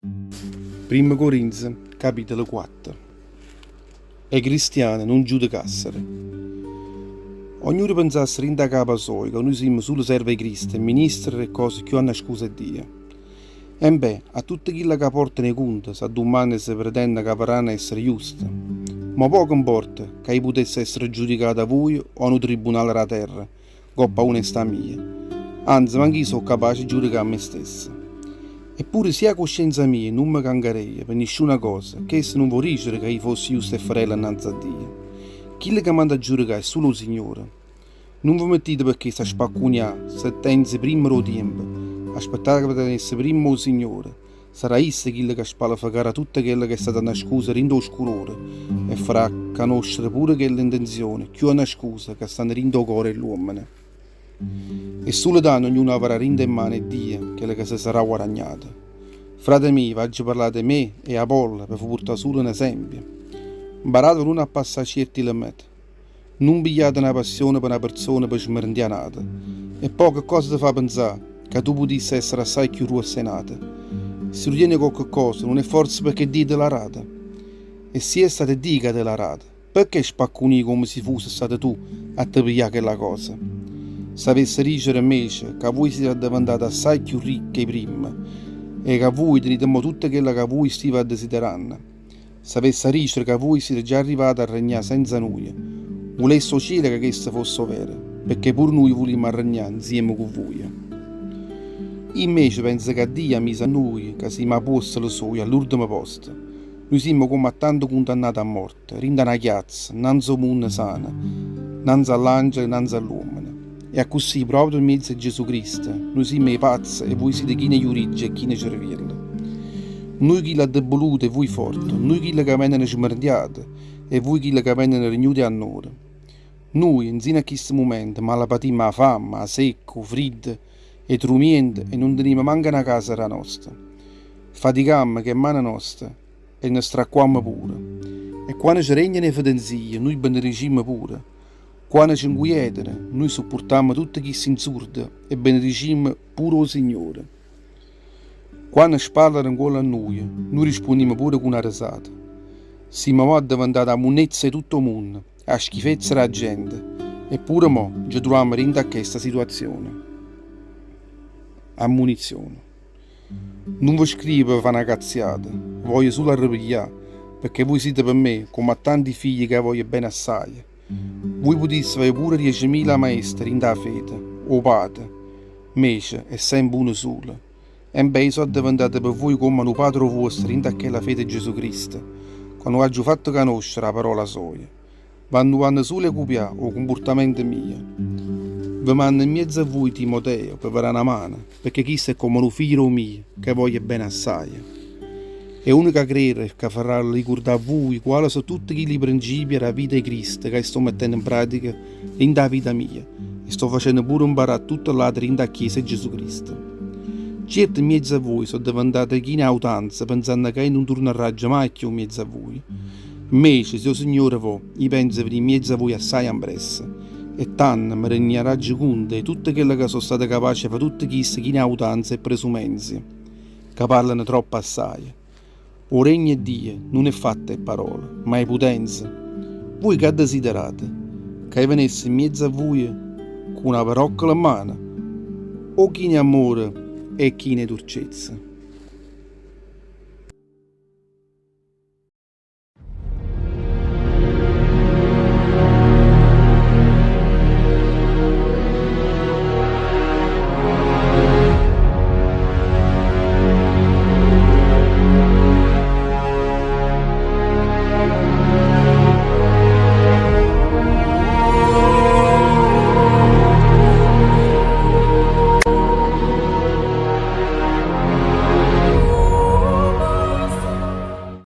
1 Corinzi, capitolo 4. I cristiani non giudicassero. Ognuno pensasse in da capo sua che noi siamo solo servi di Cristo e ministri e cose che hanno scusa Dio. E beh, a tutti quelli che portano i conti, se domani si pretende che verranno essere giusti. Ma poco importa che potesse essere giudicato a voi o a un tribunale della terra, coppa onestà mia. Anzi, anche io sono capace di giudicare me stesso. Eppure sia a coscienza mia non mi cangarei per nessuna cosa, che se non vuol dire che io fossi giusto e fratello innanzi a Dio. Chi che manda a giudicare è solo il Signore. Non vi mettete perché sta spaccugnà, se tenzi prima lo tempo, aspettate che tenesse prima il Signore. Sarà esso chi che spalafagare tutto quello che è stato nascosto rindo oscurore e farà conoscere pure quelle intenzioni, più una scusa che stanno rindo cuore l'uomo. E solo danno ognuno avrà rinda in mano e Dio, che si sarà guadagnato. Frate miei, vaggio parlare di me e Apollo per portare solo un esempio. Imparate non a passare certi limiti. Non pigliate una passione per una persona per smerdianata. E poche cose ti fa pensare che tu potessi essere assai più ruossenata. Se ritieni qualche cosa, non è forse perché dite la rata. E se è stata dica della rata, perché spacconi come se fosse stata tu a te pigliare quella cosa? Sapesse dicere invece che voi siete diventati assai più ricchi prima e che voi tenete tutto quello che voi state desiderando. Sapesse dicere che voi siete già arrivati a regnare senza noi. Volesse chiedere che questo fosse vero, perché pur noi vogliamo regnare insieme con voi. Invece penso che Dio ha messo a noi, che siamo apostoli suoi, all'ultimo posto. Noi siamo come tanto condannati a morte, rinda una chiazza, innanzi al mondo sana, innanzi all'angelo, innanzi all'uomo. E così, proprio in mezzo a Gesù Cristo, noi siamo i pazzi e voi siete chi ne giurigge e chi ne cervello. Noi chi l'ha deboluto e voi forte, noi chi che vengono smerdiati e voi chi che vengono regnuti a noi. Noi, insieme a questo momento, ma la patima a fame, a secco, freddo e trumiente e non teniamo manca una casa la nostra. Faticammo che è mano nostra e ne stracquammo pure. E quando ci regnano le fedenzie, noi benediciamo pure. Quando ci inquietano, noi sopportiamo tutti questi insurdi e benediciamo pure il Signore. Quando sparano ancora a noi rispondiamo pure con una risata. Siamo diventati a monnezza di tutto il mondo, a schifezza della gente, eppure mo ci troviamo in questa situazione. Ammonizione. Non vi scrivo per fare una cazziata, voglio solo arrabbiare, perché voi siete per me come tanti figli che voglio bene assai. Voi poteste avere pure 10.000 maestri in da fede, o padre, invece è sempre uno solo. E beh, sono diventato per voi come un padre vostro in quella fede di Gesù Cristo, quando ho fatto conoscere la parola sua. Quando hanno solo copiato il comportamento mio. Vi mando in mezzo a voi Timoteo per avere una mano, perché questo è come un figlio mio che voglio bene assai. È unica credere che farà ricordare a voi quali sono tutti i principi della vita di Cristo che sto mettendo in pratica in da vita mia e sto facendo pure imparare tutto l'altro in da Chiesa di Gesù Cristo. Certo in mezzo a voi sono diventati chi ne autanza pensando che non tornerà mai più in mezzo a voi. Invece se il Signore vuole, io penso venire in mezzo a voi assai ampresso e tanto mi regnerà conto di tutto quello che sono stato capace di fare tutti questi chi ne autanza e presumenze che parlano troppo assai. O regno di Dio non è fatta di parole, ma è potenza. Voi che desiderate? Che venisse in mezzo a voi con una paroccola in mano? O chi ne amore e chi ne dolcezza?